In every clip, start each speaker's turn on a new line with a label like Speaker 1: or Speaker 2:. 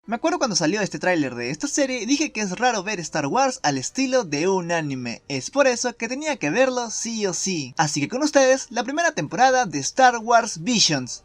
Speaker 1: Me acuerdo cuando salió este tráiler de esta serie, dije que es raro ver Star Wars al estilo de un anime. Es por eso que tenía que verlo sí o sí. Así que con ustedes, la primera temporada de Star Wars Visions.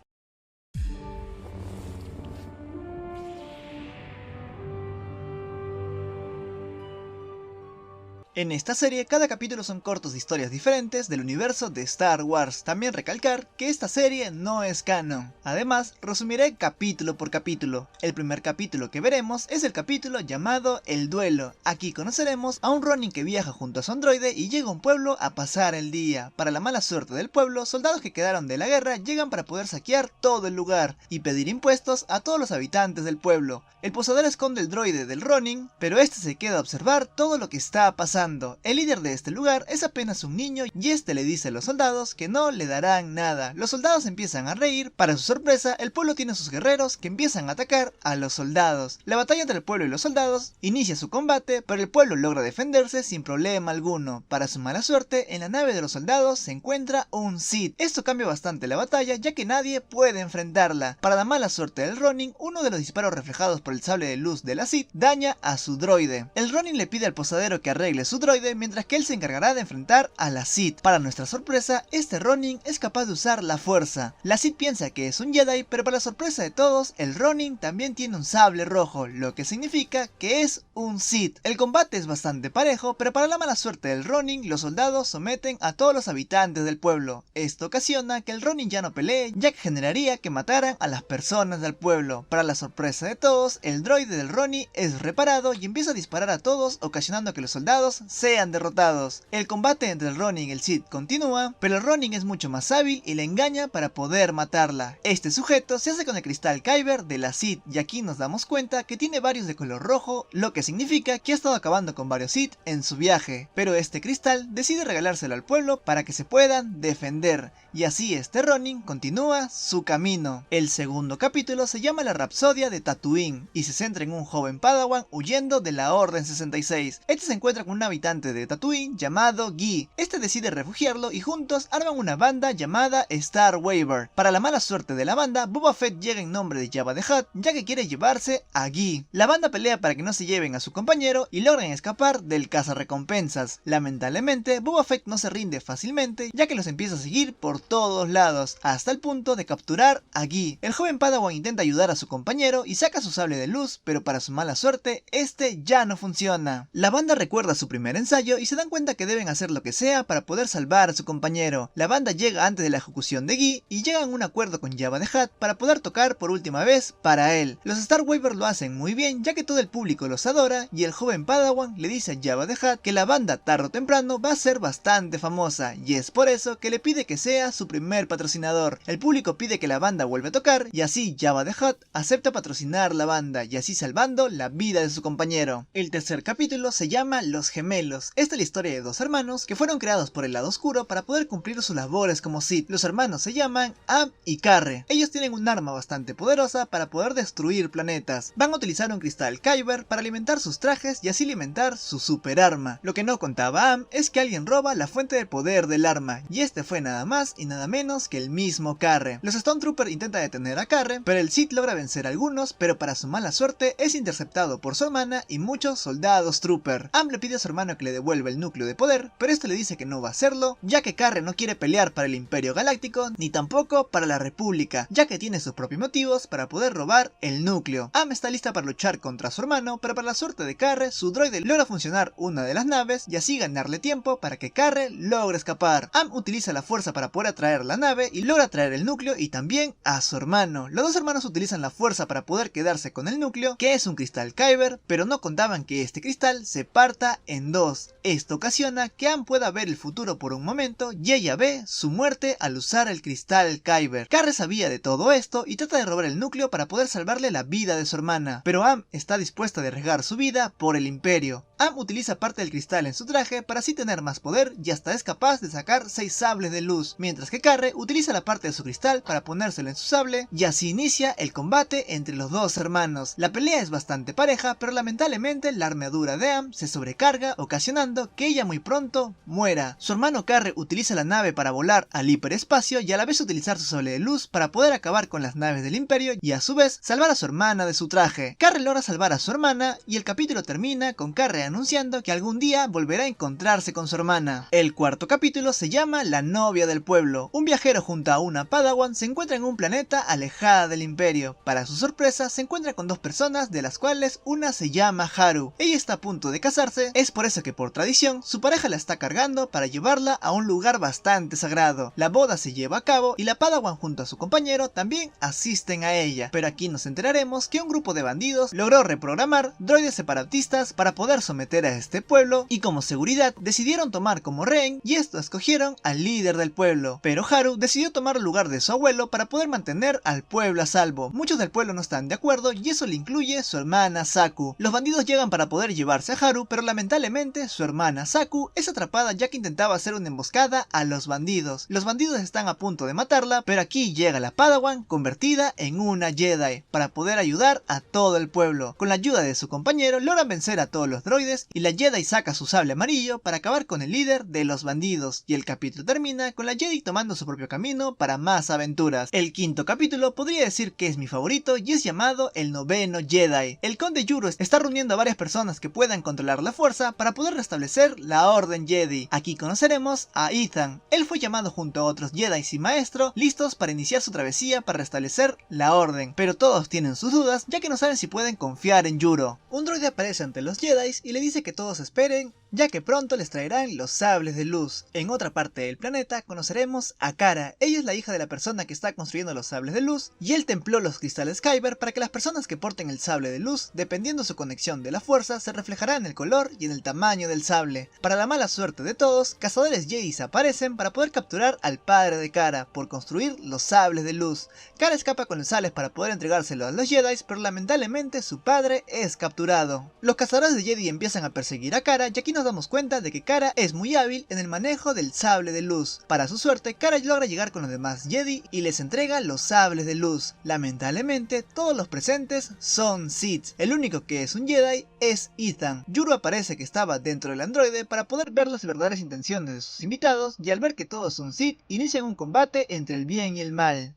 Speaker 1: En esta serie, cada capítulo son cortos de historias diferentes del universo de Star Wars. También recalcar que esta serie no es canon. Además, resumiré capítulo por capítulo. El primer capítulo que veremos es el capítulo llamado El Duelo. Aquí conoceremos a un Ronin que viaja junto a su androide y llega a un pueblo a pasar el día. Para la mala suerte del pueblo, soldados que quedaron de la guerra llegan para poder saquear todo el lugar y pedir impuestos a todos los habitantes del pueblo. El posadero esconde el droide del Ronin, pero este se queda a observar todo lo que está pasando. El líder de este lugar es apenas un niño y este le dice a los soldados que no le darán nada. Los soldados empiezan a reír. Para su sorpresa, el pueblo tiene sus guerreros que empiezan a atacar a los soldados. La batalla entre el pueblo y los soldados inicia su combate, pero el pueblo logra defenderse sin problema alguno. Para su mala suerte, en la nave de los soldados se encuentra un Sith. Esto cambia bastante la batalla, ya que nadie puede enfrentarla. Para la mala suerte del Ronin, uno de los disparos reflejados por el sable de luz de la Sith daña a su droide. El Ronin le pide al posadero que arregle su droide, mientras que él se encargará de enfrentar a la Sith. Para nuestra sorpresa, este Ronin es capaz de usar la fuerza. La Sith piensa que es un Jedi, pero para la sorpresa de todos, el Ronin también tiene un sable rojo, lo que significa que es un Sith. El combate es bastante parejo, pero para la mala suerte del Ronin, los soldados someten a todos los habitantes del pueblo. Esto ocasiona que el Ronin ya no pelee, ya que generaría que mataran a las personas del pueblo. Para la sorpresa de todos, el droide del Ronin es reparado y empieza a disparar a todos, ocasionando que los soldados sean derrotados. El combate entre el Ronin y el Sith continúa, pero el Ronin es mucho más hábil y le engaña para poder matarla. Este sujeto se hace con el cristal Kyber de la Sith y aquí nos damos cuenta que tiene varios de color rojo, lo que significa que ha estado acabando con varios Sith en su viaje. Pero este cristal decide regalárselo al pueblo para que se puedan defender, y así este Ronin continúa su camino. El segundo capítulo se llama La Rapsodia de Tatooine y se centra en un joven Padawan huyendo de la Orden 66. Este se encuentra con un habitante de Tatooine llamado Guy. Este decide refugiarlo y juntos arman una banda llamada Star Waver. Para la mala suerte de la banda, Boba Fett llega en nombre de Jabba the Hutt, ya que quiere llevarse a Guy. La banda pelea para que no se lleven a su compañero y logran escapar del cazarrecompensas. Lamentablemente, Boba Fett no se rinde fácilmente, ya que los empieza a seguir por todos lados, hasta el punto de capturar a Guy. El joven Padawan intenta ayudar a su compañero y saca su sable de luz, pero para su mala suerte, este ya no funciona. La banda recuerda su primer ensayo y se dan cuenta que deben hacer lo que sea para poder salvar a su compañero. La banda llega antes de la ejecución de Guy y llegan a un acuerdo con Jabba the Hutt para poder tocar por última vez para él. Los Star Waver lo hacen muy bien, ya que todo el público los adora y el joven Padawan le dice a Jabba the Hutt que la banda tarde o temprano va a ser bastante famosa y es por eso que le pide que sea su primer patrocinador. El público pide que la banda vuelva a tocar y así Jabba the Hutt acepta patrocinar la banda y así salvando la vida de su compañero. El tercer capítulo se llama Los Gemelos. Esta es la historia de dos hermanos que fueron creados por el lado oscuro para poder cumplir sus labores como Sith. Los hermanos se llaman Am y Karre. Ellos tienen un arma bastante poderosa para poder destruir planetas. Van a utilizar un cristal Kyber para alimentar sus trajes y así alimentar su super arma. Lo que no contaba Am es que alguien roba la fuente de poder del arma y este fue nada más y nada menos que el mismo Karre. Los Stormtroopers intentan detener a Karre, pero el Sith logra vencer a algunos, pero para su mala suerte es interceptado por su hermana y muchos soldados Trooper. Am le pide a su hermano que le devuelva el núcleo de poder, pero este le dice que no va a hacerlo, ya que Karre no quiere pelear para el Imperio Galáctico, ni tampoco para la República, ya que tiene sus propios motivos para poder robar el núcleo. Am está lista para luchar contra su hermano, pero para la suerte de Karre, su droide logra funcionar una de las naves y así ganarle tiempo para que Karre logre escapar. Am utiliza la fuerza para poder atraer la nave y logra atraer el núcleo y también a su hermano. Los dos hermanos utilizan la fuerza para poder quedarse con el núcleo, que es un cristal Kyber, pero no contaban que este cristal se parta en dos. Esto ocasiona que Am pueda ver el futuro por un momento y ella ve su muerte al usar el cristal Kyber. Karre sabía de todo esto y trata de robar el núcleo para poder salvarle la vida de su hermana, pero Am está dispuesta a arriesgar su vida por el Imperio. Am utiliza parte del cristal en su traje para así tener más poder y hasta es capaz de sacar 6 sables de luz, mientras que Karre utiliza la parte de su cristal para ponérselo en su sable y así inicia el combate entre los dos hermanos. La pelea es bastante pareja, pero lamentablemente la armadura de Am se sobrecarga, ocasionando que ella muy pronto muera. Su hermano Karre utiliza la nave para volar al hiperespacio y a la vez utilizar su sable de luz para poder acabar con las naves del Imperio y a su vez salvar a su hermana de su traje. Karre logra salvar a su hermana y el capítulo termina con Karre anunciando que algún día volverá a encontrarse con su hermana. El cuarto capítulo se llama La novia del pueblo. Un viajero junto a una Padawan se encuentra en un planeta alejada del Imperio. Para su sorpresa se encuentra con dos personas, de las cuales una se llama Haru. Ella está a punto de casarse, es por eso que por tradición su pareja la está cargando para llevarla a un lugar bastante sagrado. La boda se lleva a cabo y la Padawan junto a su compañero también asisten a ella, pero aquí nos enteraremos que un grupo de bandidos logró reprogramar droides separatistas para poder someter a este pueblo y como seguridad decidieron tomar como rehén y esto escogieron al líder del pueblo, pero Haru decidió tomar el lugar de su abuelo para poder mantener al pueblo a salvo. Muchos del pueblo no están de acuerdo y eso le incluye su hermana Saku. Los bandidos llegan para poder llevarse a Haru, pero lamentablemente su hermana Saku es atrapada ya que intentaba hacer una emboscada a los bandidos. Los bandidos están a punto de matarla, pero aquí llega la Padawan convertida en una Jedi para poder ayudar a todo el pueblo. Con la ayuda de su compañero logran vencer a todos los droides y la Jedi saca su sable amarillo para acabar con el líder de los bandidos y el capítulo termina con la Jedi tomando su propio camino para más aventuras. El quinto capítulo podría decir que es mi favorito y es llamado El noveno Jedi. El conde Yuro está reuniendo a varias personas que puedan controlar la fuerza para poder restablecer la orden Jedi. Aquí conoceremos a Ethan. Él fue llamado junto a otros Jedi y maestro listos para iniciar su travesía para restablecer la orden, pero todos tienen sus dudas ya que no saben si pueden confiar en Yuro. Un droide aparece ante los Jedi y le dice que todos esperen ya que pronto les traerán los sables de luz. En otra parte del planeta conoceremos a Cara. Ella es la hija de la persona que está construyendo los sables de luz y él templó los cristales Kyber para que las personas que porten el sable de luz, dependiendo su conexión de la fuerza, se reflejará en el color y en el tamaño del sable. Para la mala suerte de todos, cazadores Jedi aparecen para poder capturar al padre de Cara por construir los sables de luz. Cara escapa con los sables para poder entregárselo a los Jedi, pero lamentablemente su padre es capturado. Los cazadores de Jedi empiezan a perseguir a Cara y aquí nos damos cuenta de que Cara es muy hábil en el manejo del sable de luz. Para su suerte, Cara logra llegar con los demás Jedi y les entrega los sables de luz. Lamentablemente, todos los presentes son Sith. El único que es un Jedi es Ethan. Yuro aparece que estaba dentro del androide para poder ver las verdaderas intenciones de sus invitados y al ver que todos son Sith, inician un combate entre el bien y el mal.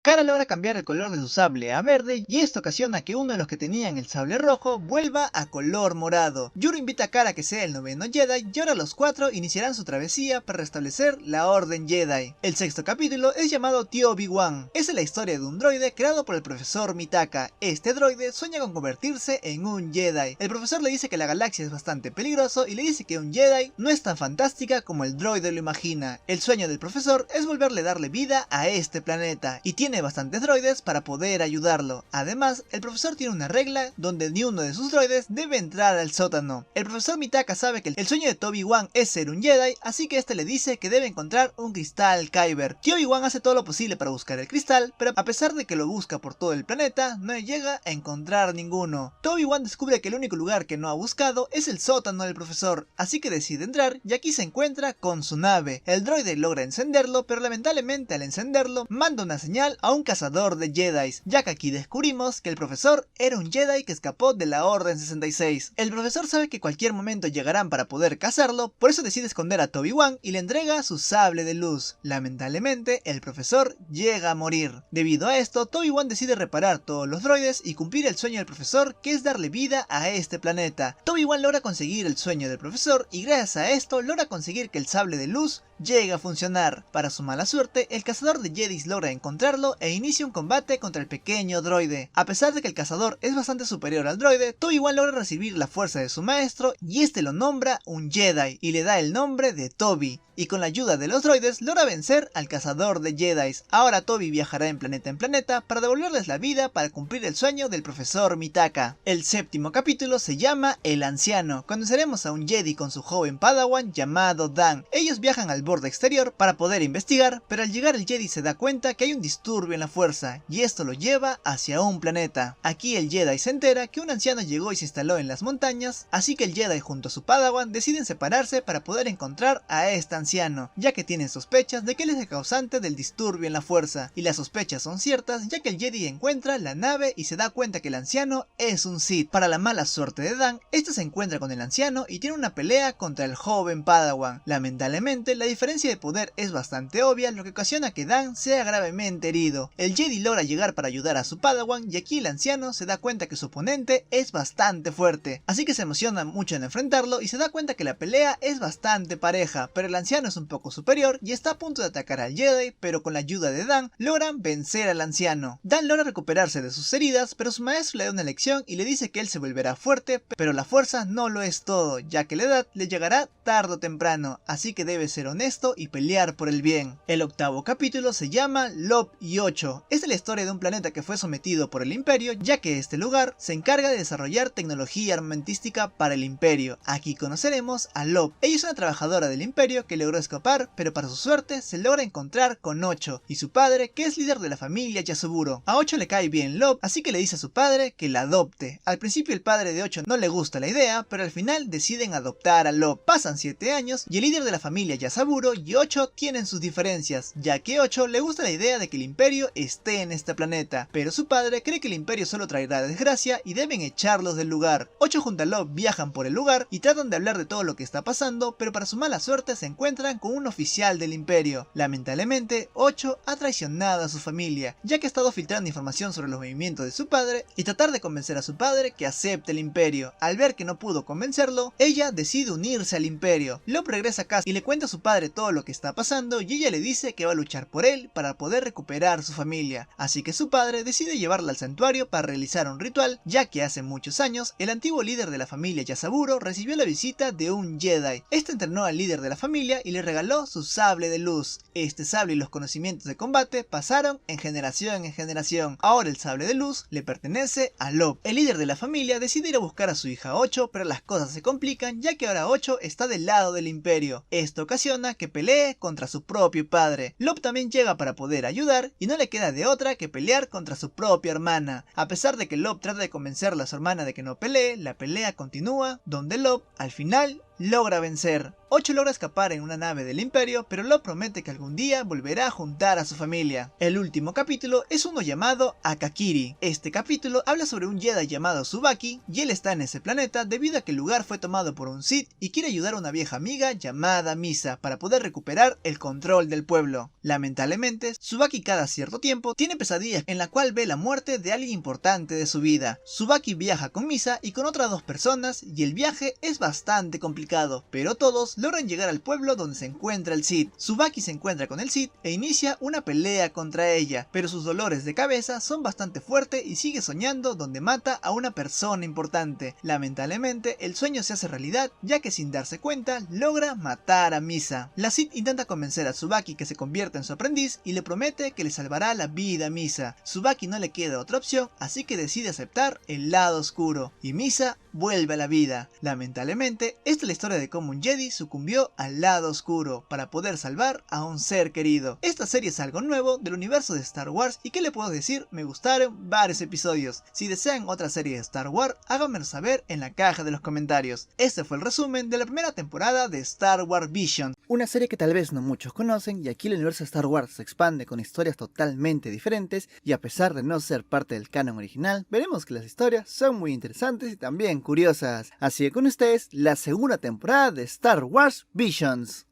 Speaker 1: Cara logra cambiar el color de su sable a verde y esto ocasiona que uno de los que tenían el sable rojo vuelva a color morado. Yuro invita a Cara a que sea el noveno Jedi y ahora los cuatro iniciarán su travesía para restablecer la orden Jedi. El sexto capítulo es llamado Tío Obi-Wan. Es la historia de un droide creado por el profesor Mitaka. Este droide sueña con convertirse en un Jedi. El profesor le dice que la galaxia es bastante peligroso y le dice que un Jedi no es tan fantástica como el droide lo imagina. El sueño del profesor es volverle a darle vida a este planeta y tiene bastantes droides para poder ayudarlo. Además, el profesor tiene una regla donde ni uno de sus droides debe entrar al sótano. El profesor Mitaka sabe que el sueño de Obi-Wan es ser un Jedi, así que este le dice que debe encontrar un cristal Kyber. Obi-Wan hace todo lo posible para buscar el cristal, pero a pesar de que lo busca por todo el planeta, no llega a encontrar ninguno. Obi-Wan descubre que el único lugar que no ha buscado es el sótano del profesor, así que decide entrar y aquí se encuentra con su nave. El droide logra encenderlo, pero lamentablemente al encenderlo manda una señal a un cazador de Jedi, ya que aquí descubrimos que el profesor era un Jedi que escapó de la Orden 66. El profesor sabe que cualquier momento llegarán para poder cazarlo, por eso decide esconder a Obi-Wan y le entrega su sable de luz. Lamentablemente, el profesor llega a morir. Debido a esto, Obi-Wan decide reparar todos los droides y cumplir el sueño del profesor, que es darle vida a este planeta. Obi-Wan logra conseguir el sueño del profesor y gracias a esto logra conseguir que el sable de luz llega a funcionar. Para su mala suerte, el cazador de Jedi logra encontrarlo e inicia un combate contra el pequeño droide. A pesar de que el cazador es bastante superior al droide, Toby igual logra recibir la fuerza de su maestro y este lo nombra un Jedi y le da el nombre de Toby. Y con la ayuda de los droides logra vencer al cazador de Jedis. Ahora Toby viajará en planeta para devolverles la vida para cumplir el sueño del profesor Mitaka. El séptimo capítulo se llama El Anciano. Conoceremos a un Jedi con su joven Padawan llamado Dan. Ellos viajan al borde exterior para poder investigar, pero al llegar el Jedi se da cuenta que hay un disturbio en la fuerza y esto lo lleva hacia un planeta. Aquí el Jedi se entera que un anciano llegó y se instaló en las montañas, así que el Jedi junto a su Padawan deciden separarse para poder encontrar a esta anciano, ya que tienen sospechas de que él es el causante del disturbio en la fuerza, y las sospechas son ciertas ya que el Jedi encuentra la nave y se da cuenta que el anciano es un Sith. Para la mala suerte de Dan, este se encuentra con el anciano y tiene una pelea contra el joven Padawan. Lamentablemente, la diferencia de poder es bastante obvia, lo que ocasiona que Dan sea gravemente herido. El Jedi logra llegar para ayudar a su Padawan y aquí el anciano se da cuenta que su oponente es bastante fuerte, así que se emociona mucho en enfrentarlo y se da cuenta que la pelea es bastante pareja, pero el anciano es un poco superior y está a punto de atacar al Jedi, pero con la ayuda de Dan logran vencer al anciano. Dan logra recuperarse de sus heridas, pero su maestro le da una lección y le dice que él se volverá fuerte, pero la fuerza no lo es todo, ya que la edad le llegará tarde o temprano, así que debe ser honesto y pelear por el bien. El octavo capítulo se llama Lop y 8. Es la historia de un planeta que fue sometido por el Imperio, ya que este lugar se encarga de desarrollar tecnología armamentística para el Imperio. Aquí conoceremos a Lop. Ella es una trabajadora del Imperio que logró escapar, pero para su suerte se logra encontrar con 8 y su padre, que es líder de la familia Yasuburo. A 8 le cae bien Lop, así que le dice a su padre que la adopte. Al principio el padre de 8 no le gusta la idea, pero al final deciden adoptar a Lop. Pasan 7 años y el líder de la familia Yasaburo y 8 tienen sus diferencias, ya que 8 le gusta la idea de que el Imperio esté en este planeta, pero su padre cree que el Imperio solo traerá desgracia y deben echarlos del lugar. 8 junto a Lop viajan por el lugar y tratan de hablar de todo lo que está pasando, pero para su mala suerte se encuentran con un oficial del Imperio. Lamentablemente, 8 ha traicionado a su familia, ya que ha estado filtrando información sobre los movimientos de su padre y tratar de convencer a su padre que acepte el Imperio. Al ver que no pudo convencerlo, ella decide unirse al Imperio. Lop regresa a casa y le cuenta a su padre todo lo que está pasando y ella le dice que va a luchar por él para poder recuperar su familia. Así que su padre decide llevarla al santuario para realizar un ritual, ya que hace muchos años el antiguo líder de la familia Yasaburo recibió la visita de un Jedi. Este entrenó al líder de la familia y le regaló su sable de luz. Este sable y los conocimientos de combate pasaron en generación en generación. Ahora el sable de luz le pertenece a Lop. El líder de la familia decide ir a buscar a su hija 8, pero las cosas se complican ya que ahora 8 está del lado del Imperio. Esto ocasiona que pelee contra su propio padre. Lop también llega para poder ayudar y no le queda de otra que pelear contra su propia hermana. A pesar de que Lop trata de convencerle a su hermana de que no pelee, la pelea continúa, donde Lop al final logra vencer. 8 logra escapar en una nave del Imperio, pero Lop promete que algún día volverá a juntar a su familia. El último capítulo es uno llamado Akakiri. Este capítulo habla sobre un Jedi llamado Tsubaki y él está en ese planeta debido a que el lugar fue tomado por un Sith y quiere ayudar a una vieja amiga llamada Misa para poder recuperar el control del pueblo. Lamentablemente, Tsubaki cada cierto tiempo tiene pesadillas en la cual ve la muerte de alguien importante de su vida. Tsubaki viaja con Misa y con otras 2 personas y el viaje es bastante complicado, pero todos logran llegar al pueblo donde se encuentra el Sith. Tsubaki se encuentra con el Sith e inicia una pelea contra ella, pero sus dolores de cabeza son bastante fuertes y sigue soñando donde mata a una persona importante. Lamentablemente, el sueño se hace realidad, ya que sin darse cuenta logra matar a Misa. La Sith intenta convencer a Tsubaki que se convierta en su aprendiz y le promete que le salvará la vida a Misa. Tsubaki no le queda otra opción, así que decide aceptar el lado oscuro y Misa vuelve a la vida. Lamentablemente, esta es la historia de cómo un Jedi sucumbió al lado oscuro para poder salvar a un ser querido. Esta serie es algo nuevo del universo de Star Wars y ¿qué le puedo decir? Me gustaron varios episodios. Si desean otra serie de Star Wars, háganmelo saber en la caja de los comentarios. Este fue el resumen de la primera temporada de Star Wars Visions. Una serie que tal vez no muchos conocen y aquí el universo de Star Wars se expande con historias totalmente diferentes y a pesar de no ser parte del canon original, veremos que las historias son muy interesantes y también curiosas. Así que con ustedes, la segunda temporada de Star Wars Visions.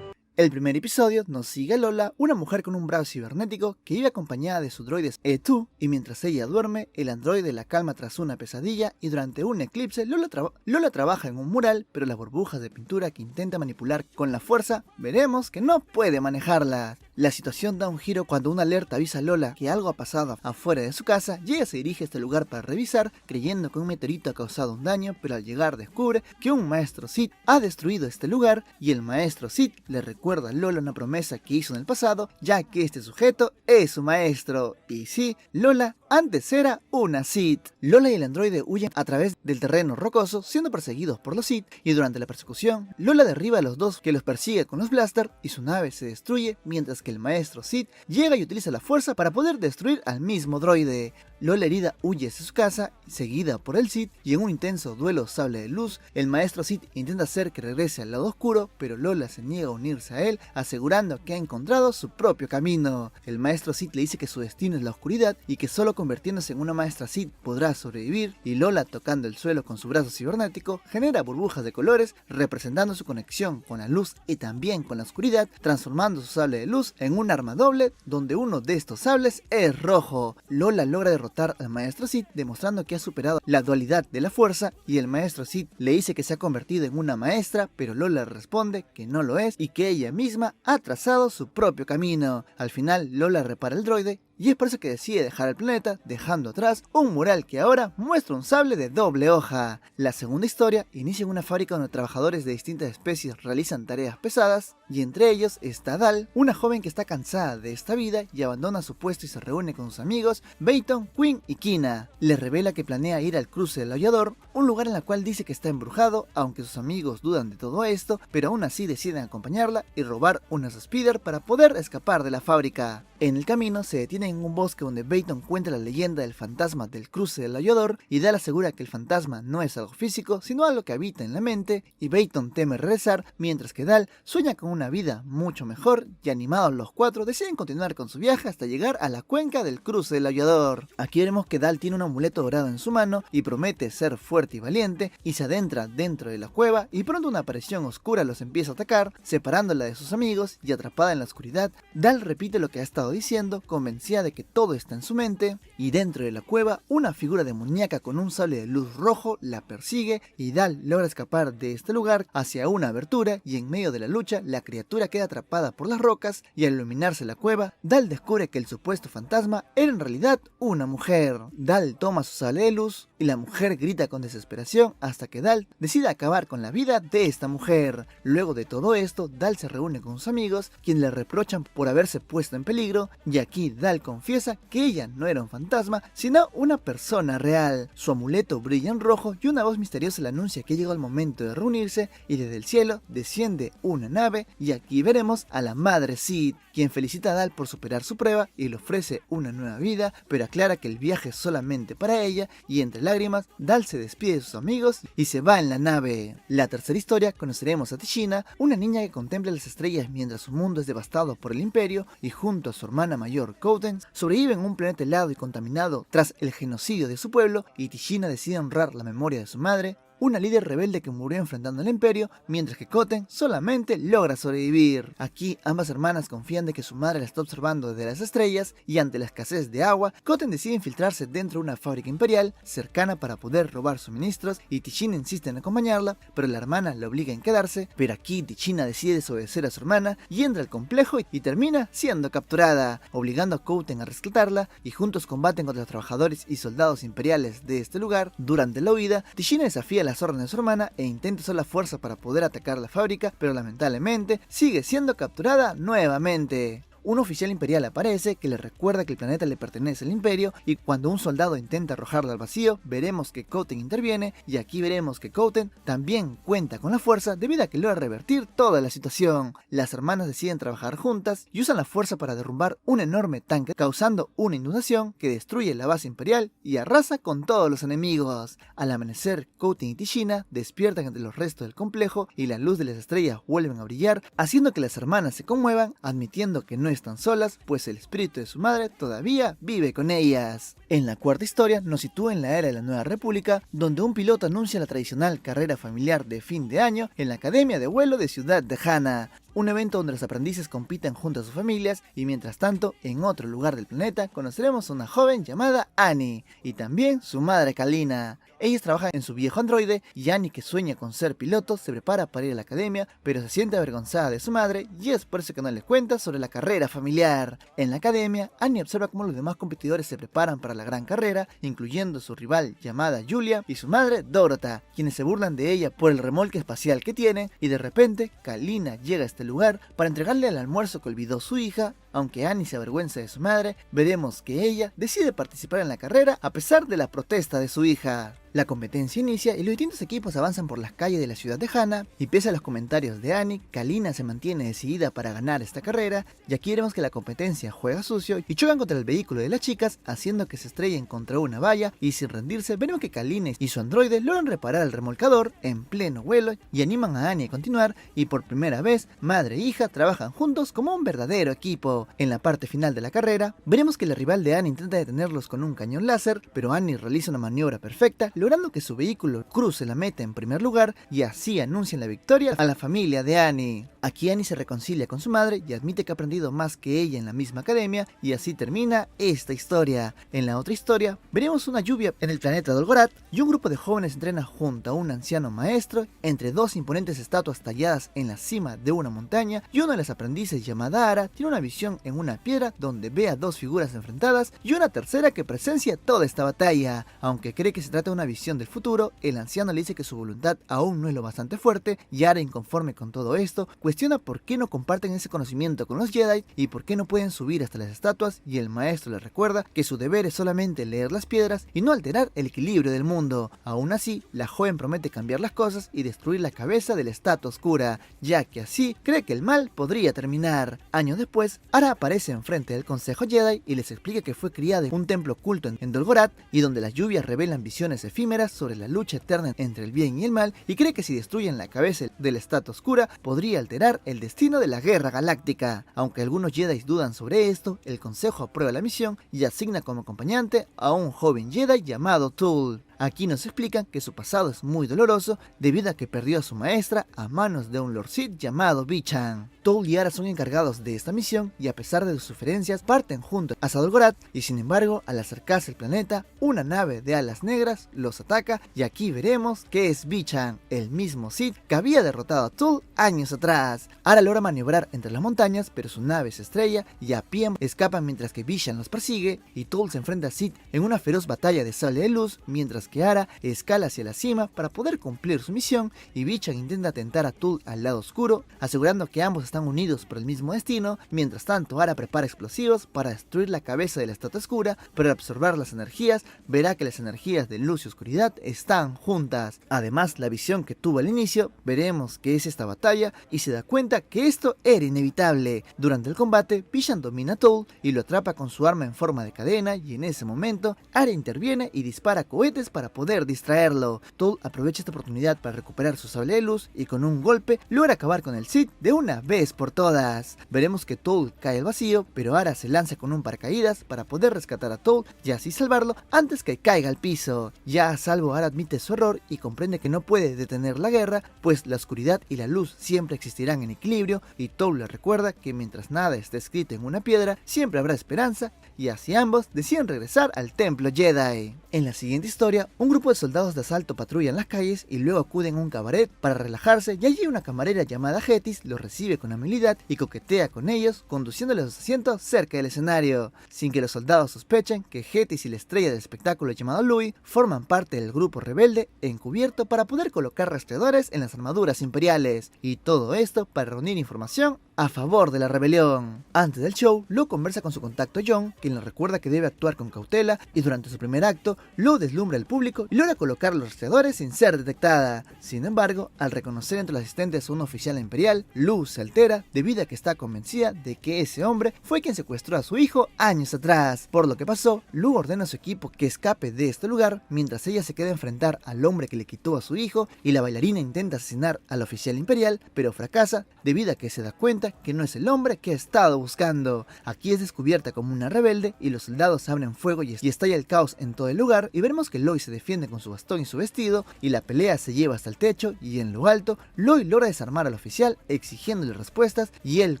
Speaker 1: El primer episodio nos sigue a Lola, una mujer con un brazo cibernético que vive acompañada de su droide E2, y mientras ella duerme, el androide la calma tras una pesadilla y durante un eclipse Lola trabaja en un mural, pero las burbujas de pintura que intenta manipular con la fuerza, veremos que no puede manejarlas. La situación da un giro cuando una alerta avisa a Lola que algo ha pasado afuera de su casa y ella se dirige a este lugar para revisar, creyendo que un meteorito ha causado un daño, pero al llegar descubre que un maestro Sith ha destruido este lugar y el maestro Sith le recuerda a Lola una promesa que hizo en el pasado, ya que este sujeto es su maestro. Y sí, Lola antes era una Sith. Lola y el androide huyen a través del terreno rocoso, siendo perseguidos por los Sith, y durante la persecución, Lola derriba a los dos que los persigue con los blasters y su nave se destruye, mientras que el maestro Sith llega y utiliza la fuerza para poder destruir al mismo droide. Lola herida huye hacia su casa, seguida por el Sith, y en un intenso duelo sable de luz, el maestro Sith intenta hacer que regrese al lado oscuro, pero Lola se niega a unirse a él, asegurando que ha encontrado su propio camino. El maestro Sith le dice que su destino es la oscuridad y que solo convirtiéndose en una maestra Sith podrá sobrevivir, y Lola, tocando el suelo con su brazo cibernético, genera burbujas de colores representando su conexión con la luz y también con la oscuridad, transformando su sable de luz en un arma doble, donde uno de estos sables es rojo. Lola logra derrotar al maestro Sith, demostrando que ha superado la dualidad de la fuerza, y el maestro Sith le dice que se ha convertido en una maestra, pero Lola responde que no lo es y que ella misma ha trazado su propio camino. Al final, Lola repara el droide y es por eso que decide dejar el planeta, dejando atrás un mural que ahora muestra un sable de doble hoja. La segunda historia inicia en una fábrica donde trabajadores de distintas especies realizan tareas pesadas, y entre ellos está Dal, una joven que está cansada de esta vida y abandona su puesto y se reúne con sus amigos Bayton, Quinn y Kina. Les revela que planea ir al cruce del aullador, un lugar en el cual dice que está embrujado, aunque sus amigos dudan de todo esto, pero aún así deciden acompañarla y robar unas speeder para poder escapar de la fábrica. En el camino se detienen en un bosque donde Bayton cuenta la leyenda del fantasma del cruce del aullador, y Dal asegura que el fantasma no es algo físico, sino algo que habita en la mente, y Bayton teme regresar, mientras que Dal sueña con una vida mucho mejor, y animados los cuatro deciden continuar con su viaje hasta llegar a la cuenca del cruce del aullador. Aquí veremos que Dal tiene un amuleto dorado en su mano y promete ser fuerte y valiente, y se adentra dentro de la cueva, y pronto una aparición oscura los empieza a atacar, separándola de sus amigos, y atrapada en la oscuridad, Dal repite lo que ha estado diciendo, convencida de que todo está en su mente, y dentro de la cueva una figura demoníaca con un sable de luz rojo la persigue, y Dal logra escapar de este lugar hacia una abertura, y en medio de la lucha la criatura queda atrapada por las rocas, y al iluminarse la cueva, Dal descubre que el supuesto fantasma era en realidad una mujer. Dal toma su sable de luz y la mujer grita con desesperación hasta que Dal decide acabar con la vida de esta mujer. Luego de todo esto, Dal se reúne con sus amigos, quienes le reprochan por haberse puesto en peligro, y aquí Dal confiesa que ella no era un fantasma, sino una persona real. Su amuleto brilla en rojo y una voz misteriosa le anuncia que llegó el momento de reunirse, y desde el cielo desciende una nave, y aquí veremos a la madre Sith, quien felicita a Dal por superar su prueba y le ofrece una nueva vida, pero aclara que el viaje es solamente para ella, y entre lágrimas Dal se despide de sus amigos y se va en la nave. La tercera historia conoceremos a Tashina, una niña que contempla las estrellas mientras su mundo es devastado por el imperio, y junto a su hermana mayor Kouten sobrevive en un planeta helado y contaminado tras el genocidio de su pueblo, y Tashina decide honrar la memoria de su madre, una líder rebelde que murió enfrentando al imperio, mientras que Koten solamente logra sobrevivir. Aquí ambas hermanas confían de que su madre la está observando desde las estrellas, y ante la escasez de agua, Koten decide infiltrarse dentro de una fábrica imperial cercana para poder robar suministros, y Tashina insiste en acompañarla, pero la hermana la obliga en quedarse. Pero aquí Tashina decide desobedecer a su hermana y entra al complejo y termina siendo capturada, obligando a Koten a rescatarla, y juntos combaten contra los trabajadores y soldados imperiales de este lugar. Durante la huida, Tashina desafía las órdenes de su hermana e intenta usar la fuerza para poder atacar la fábrica, pero lamentablemente sigue siendo capturada nuevamente. Un oficial imperial aparece que le recuerda que el planeta le pertenece al imperio, y cuando un soldado intenta arrojarlo al vacío, veremos que Koten interviene, y aquí veremos que Koten también cuenta con la fuerza debido a que logra revertir toda la situación. Las hermanas deciden trabajar juntas y usan la fuerza para derrumbar un enorme tanque, causando una inundación que destruye la base imperial y arrasa con todos los enemigos. Al amanecer, Koten y Tashina despiertan entre los restos del complejo y la luz de las estrellas vuelven a brillar, haciendo que las hermanas se conmuevan, admitiendo que no están solas, pues el espíritu de su madre todavía vive con ellas. En la cuarta historia nos sitúa en la era de la Nueva República, donde un piloto anuncia la tradicional carrera familiar de fin de año en la Academia de Vuelo de Ciudad de Hana. un evento donde los aprendices compiten junto a sus familias, y mientras tanto, en otro lugar del planeta, conoceremos a una joven llamada Annie, y también su madre Kalina. Ellos trabajan en su viejo androide, y Annie, que sueña con ser piloto, se prepara para ir a la academia, pero se siente avergonzada de su madre, y es por eso que no les cuenta sobre la carrera familiar. En la academia, Annie observa cómo los demás competidores se preparan para la gran carrera, incluyendo su rival llamada Julia y su madre Dorota, quienes se burlan de ella por el remolque espacial que tiene, y de repente, Kalina llega a este lugar para entregarle el almuerzo que olvidó su hija. Aunque Annie se avergüenza de su madre, veremos que ella decide participar en la carrera a pesar de la protesta de su hija. La competencia inicia y los distintos equipos avanzan por las calles de la ciudad de Hana, y pese a los comentarios de Annie, Kalina se mantiene decidida para ganar esta carrera, y aquí vemos que la competencia juega sucio y chocan contra el vehículo de las chicas, haciendo que se estrellen contra una valla, y sin rendirse veremos que Kalina y su androide logran reparar el remolcador en pleno vuelo y animan a Annie a continuar, y por primera vez madre e hija trabajan juntos como un verdadero equipo. En la parte final de la carrera, veremos que la rival de Annie intenta detenerlos con un cañón láser, pero Annie realiza una maniobra perfecta, logrando que su vehículo cruce la meta en primer lugar, y así anuncian la victoria a la familia de Annie. Aquí Annie se reconcilia con su madre y admite que ha aprendido más que ella en la misma academia, y así termina esta historia. En la otra historia, veremos una lluvia en el planeta Dolgorat, y un grupo de jóvenes entrena junto a un anciano maestro entre dos imponentes estatuas talladas en la cima de una montaña, y uno de los aprendices, llamada Ara, tiene una visión en una piedra donde ve a dos figuras enfrentadas, y una tercera que presencia toda esta batalla. Aunque cree que se trata de una visión del futuro, el anciano le dice que su voluntad aún no es lo bastante fuerte, y Ara, inconforme con todo esto, cuestiona por qué no comparten ese conocimiento con los Jedi y por qué no pueden subir hasta las estatuas, y el maestro le recuerda que su deber es solamente leer las piedras y no alterar el equilibrio del mundo. Aún así, la joven promete cambiar las cosas y destruir la cabeza de la estatua oscura, ya que así cree que el mal podría terminar. Años después, Ara aparece enfrente del Consejo Jedi y les explica que fue criada en un templo oculto en Dolgorat, y donde las lluvias revelan visiones efímeras sobre la lucha eterna entre el bien y el mal, y cree que si destruyen la cabeza de la estatua oscura podría alterar el destino de la guerra galáctica. Aunque algunos Jedi dudan sobre esto, el Consejo aprueba la misión y asigna como acompañante a un joven Jedi llamado Tool. Aquí nos explican que su pasado es muy doloroso debido a que perdió a su maestra a manos de un Lord Sith llamado Bichan. Tool y Ara son encargados de esta misión, y a pesar de sus sugerencias parten juntos hacia Dolgorat, y sin embargo, al acercarse al planeta, una nave de alas negras los ataca, y aquí veremos que es Bichan, el mismo Sith que había derrotado a Tool años atrás. Ara logra maniobrar entre las montañas, pero su nave se estrella y a pie escapan mientras que Bichan los persigue, y Tool se enfrenta a Sith en una feroz batalla de sable de luz, mientras que Ara escala hacia la cima para poder cumplir su misión, y Bichan intenta atentar a Tool al lado oscuro, asegurando que ambos están unidos por el mismo destino. Mientras tanto, Ara prepara explosivos para destruir la cabeza de la estatua oscura, pero al absorber las energías, verá que las energías de luz y oscuridad están juntas. Además, la visión que tuvo al inicio, veremos que es esta batalla, y se da cuenta que esto era inevitable. Durante el combate, Bichan domina a Tool y lo atrapa con su arma en forma de cadena, y en ese momento, Ara interviene y dispara cohetes para poder distraerlo. Tool aprovecha esta oportunidad para recuperar su sable de luz, y con un golpe logra acabar con el Sith de una vez por todas. Veremos que Tool cae al vacío, pero Ara se lanza con un paracaídas para poder rescatar a Tool y así salvarlo antes que caiga al piso. Ya a salvo, Ara admite su error y comprende que no puede detener la guerra, pues la oscuridad y la luz siempre existirán en equilibrio, y Tool le recuerda que mientras nada esté escrito en una piedra, siempre habrá esperanza, y así ambos deciden regresar al templo Jedi. En la siguiente historia, un grupo de soldados de asalto patrullan las calles y luego acuden a un cabaret para relajarse, y allí una camarera llamada Hetis los recibe con amabilidad y coquetea con ellos, conduciéndoles a sus asientos cerca del escenario, sin que los soldados sospechen que Hetis y la estrella del espectáculo llamado Louis forman parte del grupo rebelde encubierto para poder colocar rastreadores en las armaduras imperiales, y todo esto para reunir información a favor de la rebelión. Antes del show, Lo conversa con su contacto John, quien le recuerda que debe actuar con cautela, y durante su primer acto, Lo deslumbra al público y logra colocar los rastreadores sin ser detectada. Sin embargo, al reconocer entre los asistentes a un oficial imperial, Lu se altera debido a que está convencida de que ese hombre fue quien secuestró a su hijo años atrás. Por lo que pasó, Lu ordena a su equipo que escape de este lugar, mientras ella se queda a enfrentar al hombre que le quitó a su hijo, y la bailarina intenta asesinar al oficial imperial, pero fracasa debido a que se da cuenta cuenta que no es el hombre que ha estado buscando. Aquí es descubierta como una rebelde y los soldados abren fuego y estalla el caos en todo el lugar, y veremos que Loy se defiende con su bastón y su vestido, y la pelea se lleva hasta el techo, y en lo alto Loy logra desarmar al oficial exigiéndole respuestas, y él,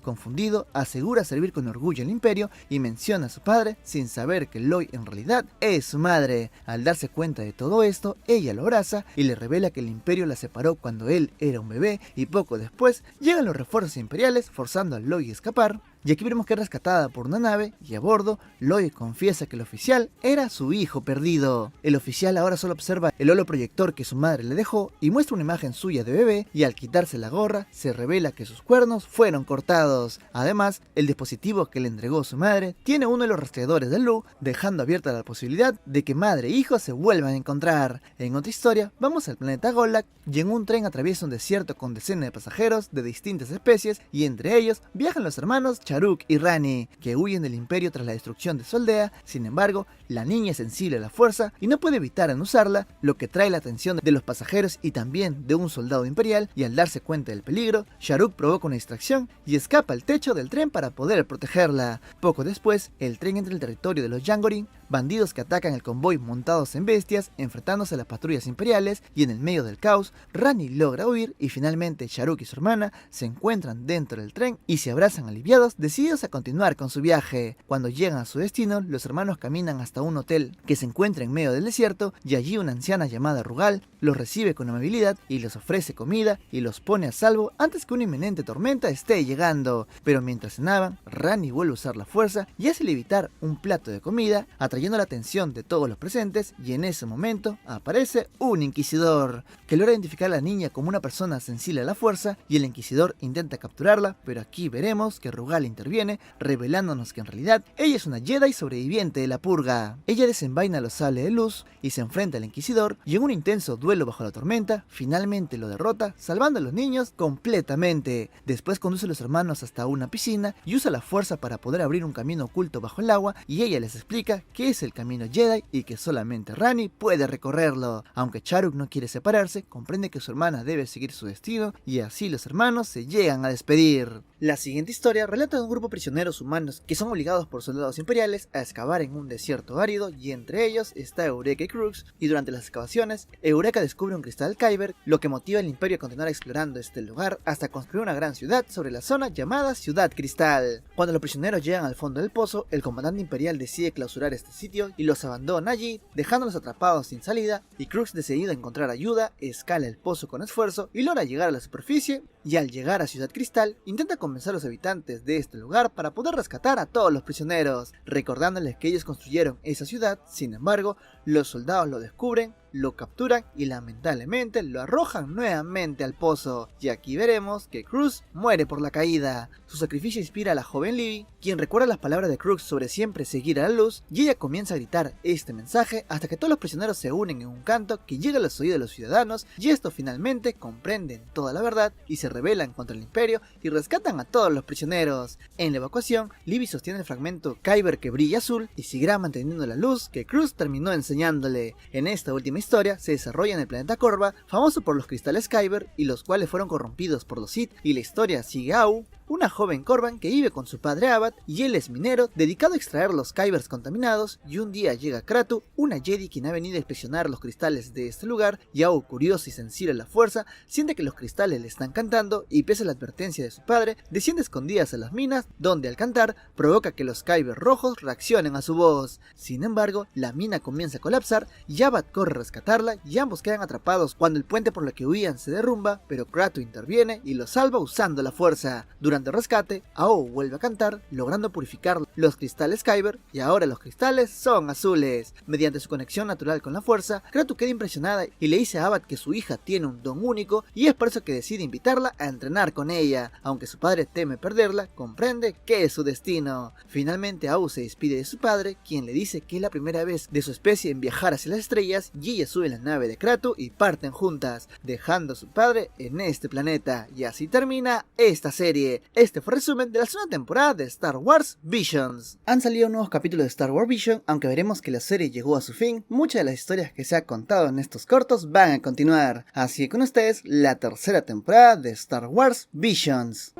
Speaker 1: confundido, asegura servir con orgullo al imperio y menciona a su padre sin saber que Loy en realidad es su madre. Al darse cuenta de todo esto, ella lo abraza y le revela que el imperio la separó cuando él era un bebé, y poco después llegan los refuerzos imperiales forzando a Loy a escapar. Y aquí vemos que es rescatada por una nave, y a bordo, Loy confiesa que el oficial era su hijo perdido. El oficial ahora solo observa el holoproyector que su madre le dejó y muestra una imagen suya de bebé, y al quitarse la gorra, se revela que sus cuernos fueron cortados. Además, el dispositivo que le entregó su madre tiene uno de los rastreadores de Lu, dejando abierta la posibilidad de que madre e hijo se vuelvan a encontrar. En otra historia, vamos al planeta Golak, y en un tren atraviesa un desierto con decenas de pasajeros de distintas especies, y entre ellos viajan los hermanos Charuk y Rani, que huyen del imperio tras la destrucción de su aldea. Sin embargo, la niña es sensible a la fuerza y no puede evitar en usarla, lo que trae la atención de los pasajeros y también de un soldado imperial, y al darse cuenta del peligro, Charuk provoca una distracción y escapa al techo del tren para poder protegerla. Poco después, el tren entra en el territorio de los Yangorin, bandidos que atacan el convoy montados en bestias, enfrentándose a las patrullas imperiales, y en el medio del caos, Rani logra huir y finalmente Charuk y su hermana se encuentran dentro del tren y se abrazan aliviados, decididos a continuar con su viaje. Cuando llegan a su destino, los hermanos caminan hasta un hotel que se encuentra en medio del desierto, y allí una anciana llamada Rugal los recibe con amabilidad y les ofrece comida y los pone a salvo antes que una inminente tormenta esté llegando. Pero mientras cenaban, Rani vuelve a usar la fuerza y hace levitar un plato de comida, atrayendo la atención de todos los presentes, y en ese momento aparece un inquisidor que logra identificar a la niña como una persona sensible a la fuerza, y el inquisidor intenta capturarla, pero aquí veremos que Rugal interviene, revelándonos que en realidad ella es una Jedi sobreviviente de la purga. Ella desenvaina los sables de luz y se enfrenta al inquisidor, y en un intenso duelo bajo la tormenta, finalmente lo derrota, salvando a los niños completamente. Después conduce a los hermanos hasta una piscina y usa la fuerza para poder abrir un camino oculto bajo el agua, y ella les explica que es el camino Jedi y que solamente Rani puede recorrerlo. Aunque Charuk no quiere separarse, comprende que su hermana debe seguir su destino, y así los hermanos se llegan a despedir. La siguiente historia relata de un grupo de prisioneros humanos que son obligados por soldados imperiales a excavar en un desierto árido, y entre ellos está Eureka y Crux, y durante las excavaciones, Eureka descubre un cristal Kyber, lo que motiva al imperio a continuar explorando este lugar hasta construir una gran ciudad sobre la zona llamada Ciudad Cristal. Cuando los prisioneros llegan al fondo del pozo, el comandante imperial decide clausurar este sitio y los abandona allí, dejándolos atrapados sin salida, y Crux, decidido a encontrar ayuda, escala el pozo con esfuerzo y logra llegar a la superficie, y al llegar a Ciudad Cristal, intenta convencer a los habitantes de este lugar para poder rescatar a todos los prisioneros, recordándoles que ellos construyeron esa ciudad. Sin embargo, los soldados lo descubren, lo capturan y lamentablemente lo arrojan nuevamente al pozo, y aquí veremos que Crux muere por la caída. Su sacrificio inspira a la joven Libby, quien recuerda las palabras de Crux sobre siempre seguir a la luz, y ella comienza a gritar este mensaje hasta que todos los prisioneros se unen en un canto que llega a los oídos de los ciudadanos, y estos finalmente comprenden toda la verdad y se rebelan contra el imperio y rescatan a todos los prisioneros. En la evacuación, Libby sostiene el fragmento Kyber que brilla azul y seguirá manteniendo la luz que Crux terminó enseñándole. En esta última historia se desarrolla en el planeta Korva, famoso por los cristales Kyber, y los cuales fueron corrompidos por los Sith, y la historia sigue a Au, una joven Corban que vive con su padre Abad, y él es minero dedicado a extraer los Kybers contaminados, y un día llega Kratu, una Jedi quien ha venido a inspeccionar los cristales de este lugar, y Au, curioso y sensible a la fuerza, siente que los cristales le están cantando, y pese a la advertencia de su padre, desciende escondidas a las minas, donde al cantar provoca que los Kybers rojos reaccionen a su voz. Sin embargo, la mina comienza a colapsar, y Abad corre a rescatarla, y ambos quedan atrapados cuando el puente por el que huían se derrumba, pero Kratu interviene y los salva usando la fuerza. Durante el rescate, Ao vuelve a cantar, logrando purificar los cristales Kyber, y ahora los cristales son azules. Mediante su conexión natural con la fuerza, Kratu queda impresionada y le dice a Abad que su hija tiene un don único, y es por eso que decide invitarla a entrenar con ella. Aunque su padre teme perderla, comprende que es su destino. Finalmente Ao se despide de su padre, quien le dice que es la primera vez de su especie en viajar hacia las estrellas, y ella sube en la nave de Kratu y parten juntas, dejando a su padre en este planeta. Y así termina esta serie. Este fue el resumen de la segunda temporada de Star Wars Visions. Han salido nuevos capítulos de Star Wars Vision, aunque veremos que la serie llegó a su fin. Muchas de las historias que se ha contado en estos cortos van a continuar. Así que con ustedes, la tercera temporada de Star Wars Visions.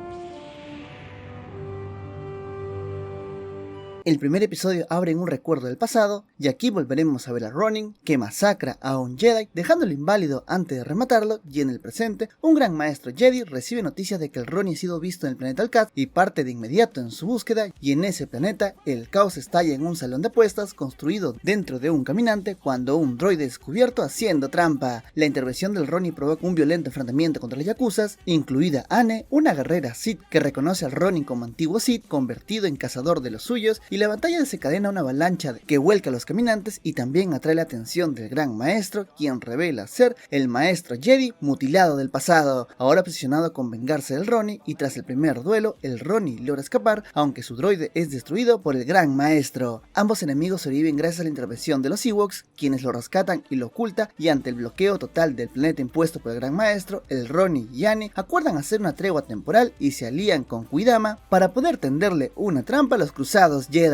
Speaker 1: El primer episodio abre en un recuerdo del pasado, y aquí volveremos a ver a Ronin, que masacra a un Jedi dejándolo inválido antes de rematarlo, y en el presente, un gran maestro Jedi recibe noticias de que el Ronin ha sido visto en el planeta Alcatraz y parte de inmediato en su búsqueda, y en ese planeta, el caos estalla en un salón de apuestas construido dentro de un caminante cuando un droide es descubierto haciendo trampa. La intervención del Ronin provoca un violento enfrentamiento contra los yakuzas, incluida Anne, una guerrera Sith que reconoce al Ronin como antiguo Sith convertido en cazador de los suyos, y la batalla desencadena una avalancha que vuelca a los caminantes y también atrae la atención del gran maestro, quien revela ser el maestro Jedi mutilado del pasado, ahora obsesionado con vengarse del Ronin, y tras el primer duelo, el Ronin logra escapar, aunque su droide es destruido por el gran maestro. Ambos enemigos sobreviven gracias a la intervención de los Ewoks, quienes lo rescatan y lo oculta, y ante el bloqueo total del planeta impuesto por el gran maestro, el Ronin y Anne acuerdan hacer una tregua temporal y se alían con Kuidama para poder tenderle una trampa a los cruzados Jedi.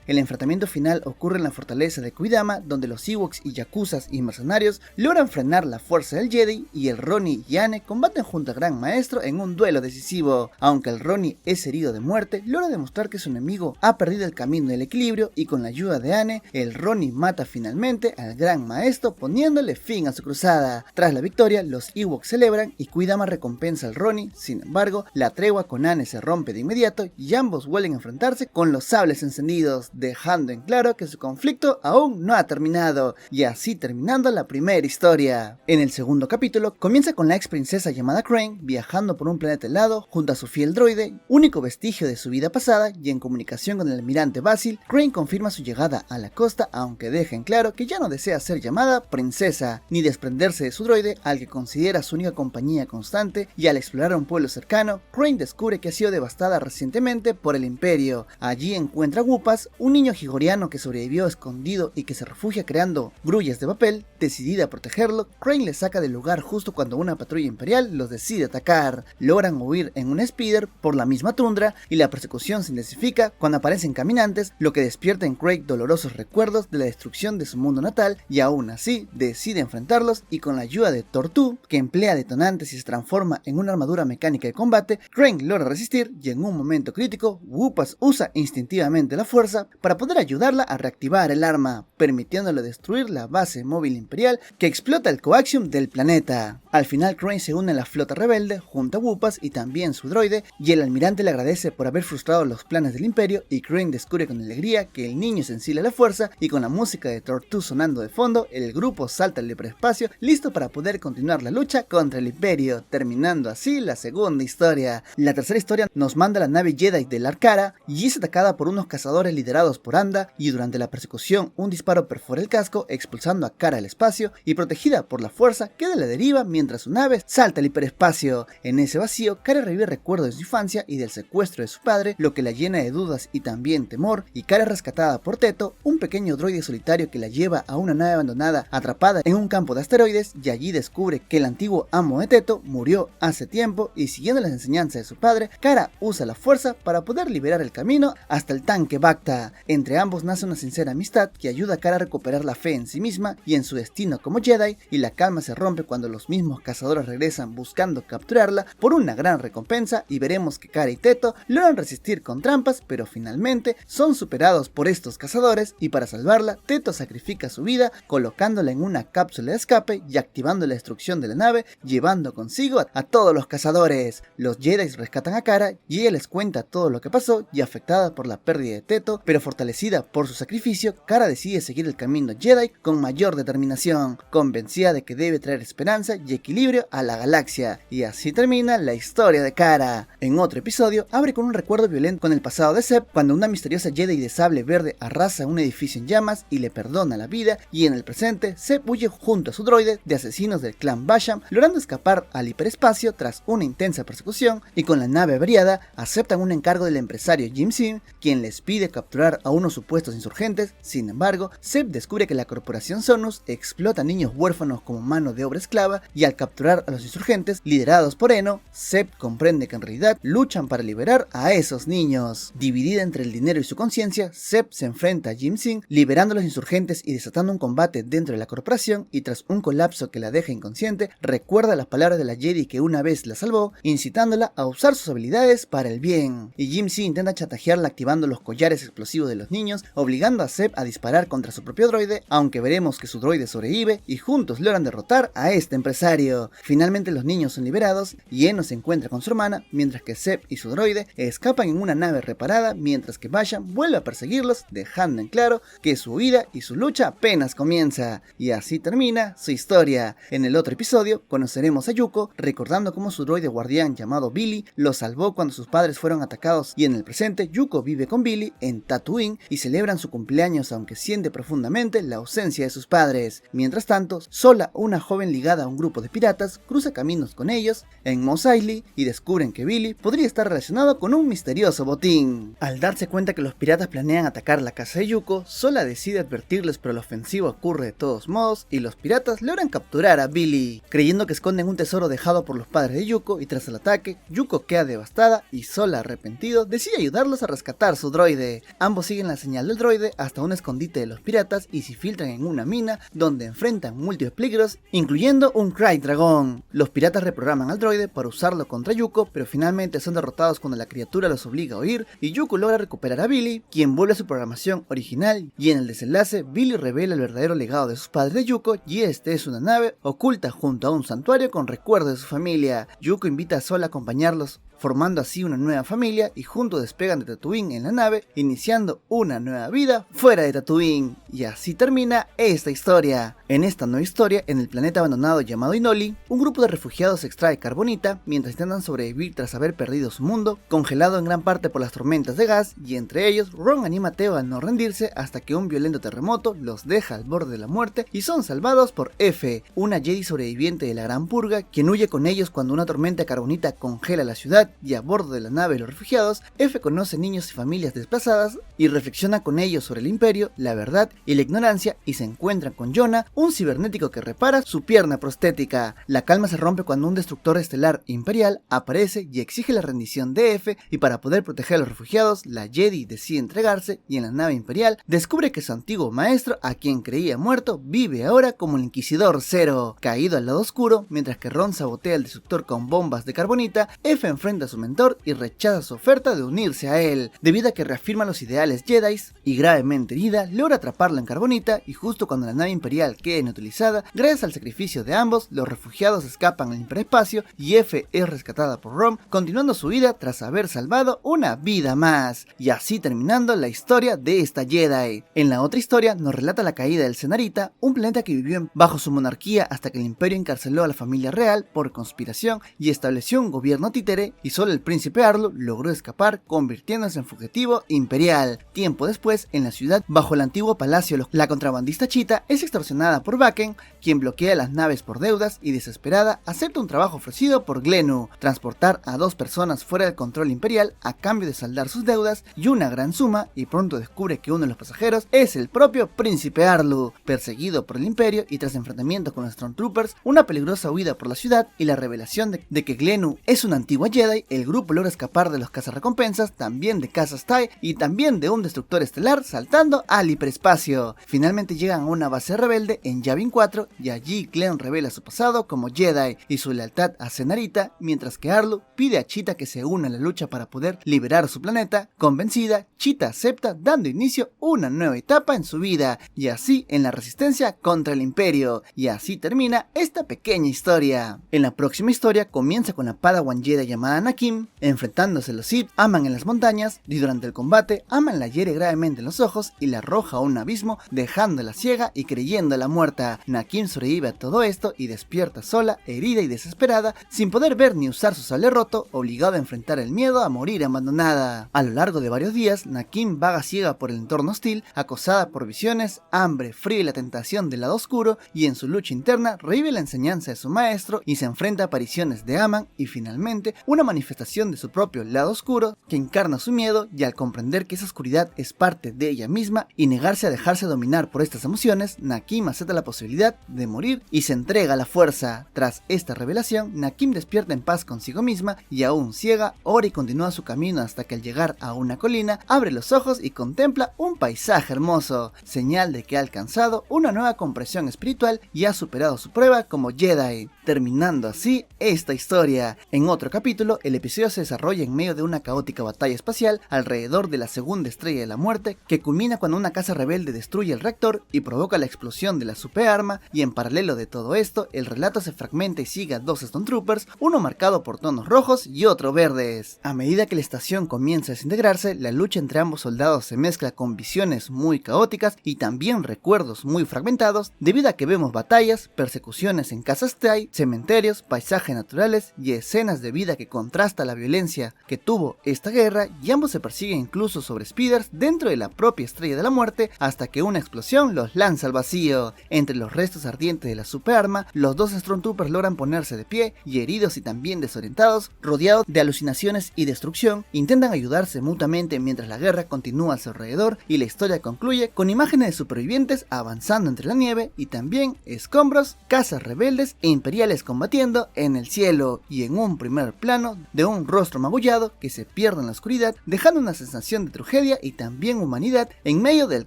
Speaker 1: El enfrentamiento final ocurre en la fortaleza de Kuidama, donde los Ewoks y yakuzas y mercenarios logran frenar la fuerza del Jedi, y el Ronin y Anne combaten junto al gran maestro en un duelo decisivo. Aunque el Ronin es herido de muerte, logra demostrar que su enemigo ha perdido el camino del equilibrio, y con la ayuda de Anne, el Ronin mata finalmente al gran maestro poniéndole fin a su cruzada. Tras la victoria, los Ewoks celebran y Kuidama recompensa al Ronin. Sin embargo, la tregua con Anne se rompe de inmediato y ambos vuelven a enfrentarse con los sables encendidos, dejando en claro que su conflicto aún no ha terminado, y así terminando la primera historia. En el segundo capítulo, comienza con la ex princesa llamada Crane viajando por un planeta helado junto a su fiel droide, único vestigio de su vida pasada, y en comunicación con el almirante Basil, Crane confirma su llegada a la costa, aunque deja en claro que ya no desea ser llamada princesa, ni desprenderse de su droide, al que considera su única compañía constante, y al explorar un pueblo cercano, Crane descubre que ha sido devastada recientemente por el Imperio. Allí encuentra a Wupas, un niño higoriano que sobrevivió escondido y que se refugia creando grullas de papel. Decidida a protegerlo, Crane le saca del lugar justo cuando una patrulla imperial los decide atacar. Logran huir en un speeder por la misma tundra, y la persecución se intensifica cuando aparecen caminantes, lo que despierta en Craig dolorosos recuerdos de la destrucción de su mundo natal, y aún así decide enfrentarlos, y con la ayuda de Tortu, que emplea detonantes y se transforma en una armadura mecánica de combate, Crane logra resistir, y en un momento crítico, Wupas usa instintivamente la fuerza para poder ayudarla a reactivar el arma, permitiéndole destruir la base móvil imperial que explota el coaxium del planeta. Al final, Crane se une a la flota rebelde junto a Wupas y también su droide, y el almirante le agradece por haber frustrado los planes del Imperio, y Crane descubre con alegría que el niño es sensible a la fuerza, y con la música de Tortu sonando de fondo, el grupo salta al hiperespacio listo para poder continuar la lucha contra el Imperio, terminando así la segunda historia. La tercera historia nos manda a la nave Jedi de Larkara, y es atacada por unos cazadores liderados por Anda, y durante la persecución un disparo perfora el casco expulsando a Cara al espacio, y protegida por la fuerza queda a la deriva mientras su nave salta al hiperespacio. En ese vacío, Cara revive recuerdos de su infancia y del secuestro de su padre, lo que la llena de dudas y también temor, y Cara es rescatada por Teto, un pequeño droide solitario que la lleva a una nave abandonada atrapada en un campo de asteroides, y allí descubre que el antiguo amo de Teto murió hace tiempo, y siguiendo las enseñanzas de su padre, Cara usa la fuerza para poder liberar el camino hasta el tanque Bacta. Entre ambos nace una sincera amistad que ayuda a Cara a recuperar la fe en sí misma y en su destino como Jedi, y la calma se rompe cuando los mismos cazadores regresan buscando capturarla por una gran recompensa, y veremos que Cara y Teto logran resistir con trampas, pero finalmente son superados por estos cazadores, y para salvarla, Teto sacrifica su vida colocándola en una cápsula de escape y activando la destrucción de la nave, llevando consigo a todos los cazadores. Los Jedi rescatan a Cara y ella les cuenta todo lo que pasó, y afectada por la pérdida de Teto, pero fortalecida por su sacrificio, Cara decide seguir el camino Jedi con mayor determinación, convencida de que debe traer esperanza y equilibrio a la galaxia, y así termina la historia de Cara. En otro episodio, abre con un recuerdo violento con el pasado de Zeb, cuando una misteriosa Jedi de sable verde arrasa un edificio en llamas y le perdona la vida, y en el presente, Zeb huye junto a su droide de asesinos del clan Basham, logrando escapar al hiperespacio tras una intensa persecución, y con la nave averiada, aceptan un encargo del empresario Jim Sim, quien les pide capturar a unos supuestos insurgentes. Sin embargo, Zeb descubre que la corporación Sonus explota a niños huérfanos como mano de obra esclava, y al capturar a los insurgentes liderados por Eno, Zeb comprende que en realidad luchan para liberar a esos niños. Dividida entre el dinero y su conciencia, Zeb se enfrenta a Jim Sim, liberando a los insurgentes y desatando un combate dentro de la corporación, y tras un colapso que la deja inconsciente, recuerda las palabras de la Jedi que una vez la salvó, incitándola a usar sus habilidades para el bien. Y Jim Sim intenta chantajearla activando los collares
Speaker 2: collares explosivos de los niños, obligando a Zeb a disparar contra su propio droide, aunque veremos que su droide sobrevive y juntos logran derrotar a este empresario. Finalmente los niños son liberados y Eno se encuentra con su hermana, mientras que Zeb y su droide escapan en una nave reparada, mientras que Basham vuelve a perseguirlos, dejando en claro que su huida y su lucha apenas comienza. Y así termina su historia. En el otro episodio conoceremos a Yuko recordando cómo su droide guardián llamado Billy lo salvó cuando sus padres fueron atacados, y en el presente Yuko vive con Billy en Tatooine y celebran su cumpleaños, aunque siente profundamente la ausencia de sus padres. Mientras tanto, Sola, una joven ligada a un grupo de piratas, cruza caminos con ellos en Mos Eisley y descubren que Billy podría estar relacionado con un misterioso botín. Al darse cuenta que los piratas planean atacar la casa de Yuko, Sola decide advertirles, pero la ofensiva ocurre de todos modos y los piratas logran capturar a Billy, creyendo que esconden un tesoro dejado por los padres de Yuko, y tras el ataque, Yuko queda devastada y Sola, arrepentido, decide ayudarlos a rescatar su droide. Ambos siguen la señal del droide hasta un escondite de los piratas y se filtran en una mina donde enfrentan múltiples peligros, incluyendo un Krayt dragón. Los piratas reprograman al droide para usarlo contra Yuko, pero finalmente son derrotados cuando la criatura los obliga a huir y Yuko logra recuperar a Billy, quien vuelve a su programación original, y en el desenlace Billy revela el verdadero legado de sus padres de Yuko, y este es una nave oculta junto a un santuario con recuerdos de su familia. Yuko invita a Sol a acompañarlos, formando así una nueva familia, y juntos despegan de Tatooine en la nave, iniciando una nueva vida fuera de Tatooine. Y así termina esta historia. En esta nueva historia, en el planeta abandonado llamado Inoli, un grupo de refugiados extrae carbonita mientras intentan sobrevivir tras haber perdido su mundo, congelado en gran parte por las tormentas de gas, y entre ellos Ron anima a Teo a no rendirse hasta que un violento terremoto los deja al borde de la muerte y son salvados por F, una Jedi sobreviviente de la Gran Purga, quien huye con ellos cuando una tormenta de carbonita congela la ciudad. Y a bordo de la nave de los refugiados, F conoce niños y familias desplazadas y reflexiona con ellos sobre el imperio, la verdad y la ignorancia, y se encuentran con Jonah, un cibernético que repara su pierna prostética. La calma se rompe cuando un destructor estelar imperial aparece y exige la rendición de F, y para poder proteger a los refugiados, la Jedi decide entregarse, y en la nave imperial descubre que su antiguo maestro, a quien creía muerto, vive ahora como el Inquisidor Zero. Caído al lado oscuro, mientras que Ron sabotea el destructor con bombas de carbonita, F enfrenta a su mentor y rechaza su oferta de unirse a él, debido a que reafirma los ideales Jedi, y gravemente herida, logra atraparla en carbonita, y justo cuando la nave imperial queda inutilizada, gracias al sacrificio de ambos, los refugiados escapan al hiperespacio y F es rescatada por Rom, continuando su vida tras haber salvado una vida más, y así terminando la historia de esta Jedi. En la otra historia nos relata la caída del Cenarita, un planeta que vivió bajo su monarquía hasta que el imperio encarceló a la familia real por conspiración y estableció un gobierno títere, y solo el príncipe Arlo logró escapar, convirtiéndose en fugitivo imperial. Tiempo después, en la ciudad, bajo el antiguo palacio, la contrabandista Chita es extorsionada por Bakken, quien bloquea las naves por deudas y desesperada acepta un trabajo ofrecido por Glennu, transportar a 2 personas fuera del control imperial a cambio de saldar sus deudas y una gran suma, y pronto descubre que uno de los pasajeros es el propio príncipe Arlo. Perseguido por el imperio y tras enfrentamientos con los Stormtroopers, una peligrosa huida por la ciudad y la revelación de que Glennu es una antigua Jedi, el grupo logra escapar de los cazarrecompensas, también de Casas TIE y también de un destructor estelar, saltando al hiperespacio. Finalmente llegan a una base rebelde en Yavin 4 y allí Glenn revela su pasado como Jedi y su lealtad a Cenarita, mientras que Arlo pide a Chita que se una a la lucha para poder liberar su planeta. Convencida, Chita acepta, dando inicio a una nueva etapa en su vida, y así en la resistencia contra el imperio. Y así termina esta pequeña historia. En la próxima historia comienza con la Padawan Jedi llamada Nakim, enfrentándose a los Sith, Aman en las montañas, y durante el combate Aman la hiere gravemente en los ojos y la arroja a un abismo, dejándola ciega y creyéndola muerta. Nakim sobrevive a todo esto y despierta sola, herida y desesperada, sin poder ver ni usar su sable roto, obligada a enfrentar el miedo a morir abandonada. A lo largo de varios días, Nakim vaga ciega por el entorno hostil, acosada por visiones, hambre, frío y la tentación del lado oscuro, y en su lucha interna revive la enseñanza de su maestro y se enfrenta a apariciones de Aman y finalmente una manifestación de su propio lado oscuro que encarna su miedo, y al comprender que esa oscuridad es parte de ella misma y negarse a dejarse dominar por estas emociones, Nakim acepta la posibilidad de morir y se entrega a la fuerza. Tras esta revelación, Nakim despierta en paz consigo misma y aún ciega, ora y continúa su camino hasta que al llegar a una colina, abre los ojos y contempla un paisaje hermoso, señal de que ha alcanzado una nueva comprensión espiritual y ha superado su prueba como Jedi, terminando así esta historia. En otro capítulo el episodio se desarrolla en medio de una caótica batalla espacial alrededor de la segunda estrella de la muerte, que culmina cuando una casa rebelde destruye el reactor y provoca la explosión de la superarma, y en paralelo de todo esto, el relato se fragmenta y sigue a dos Stormtroopers, uno marcado por tonos rojos y otro verdes. A medida que la estación comienza a desintegrarse, la lucha entre ambos soldados se mezcla con visiones muy caóticas y también recuerdos muy fragmentados, debido a que vemos batallas, persecuciones en casas TIE, cementerios, paisajes naturales y escenas de vida que contrasta la violencia que tuvo esta guerra, y ambos se persiguen incluso sobre speeders dentro de la propia estrella de la muerte hasta que una explosión los lanza al vacío. Entre los restos ardientes de la superarma, los dos Stormtroopers logran ponerse de pie y, heridos y también desorientados, rodeados de alucinaciones y destrucción, intentan ayudarse mutuamente mientras la guerra continúa a su alrededor, y la historia concluye con imágenes de supervivientes avanzando entre la nieve y también escombros, casas rebeldes e imperiales combatiendo en el cielo, y en un primer plano de un rostro magullado que se pierde en la oscuridad, dejando una sensación de tragedia y también humanidad en medio del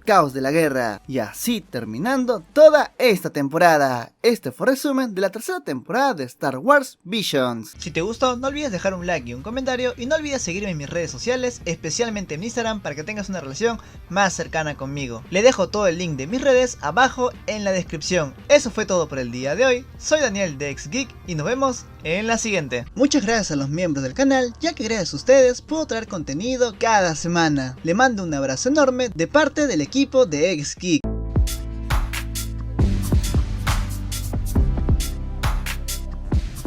Speaker 2: caos de la guerra. Y así terminando toda esta temporada. Este fue resumen de la tercera temporada de Star Wars Visions.
Speaker 1: Si te gustó, no olvides dejar un like y un comentario, y no olvides seguirme en mis redes sociales, especialmente en Instagram, para que tengas una relación más cercana conmigo. Le dejo todo el link de mis redes abajo en la descripción. Eso fue todo por el día de hoy. Soy Daniel de XGeek y nos vemos en la siguiente. Muchas gracias a los miembros del canal, ya que gracias a ustedes puedo traer contenido cada semana. Le mando un abrazo enorme de parte del equipo de XGeek.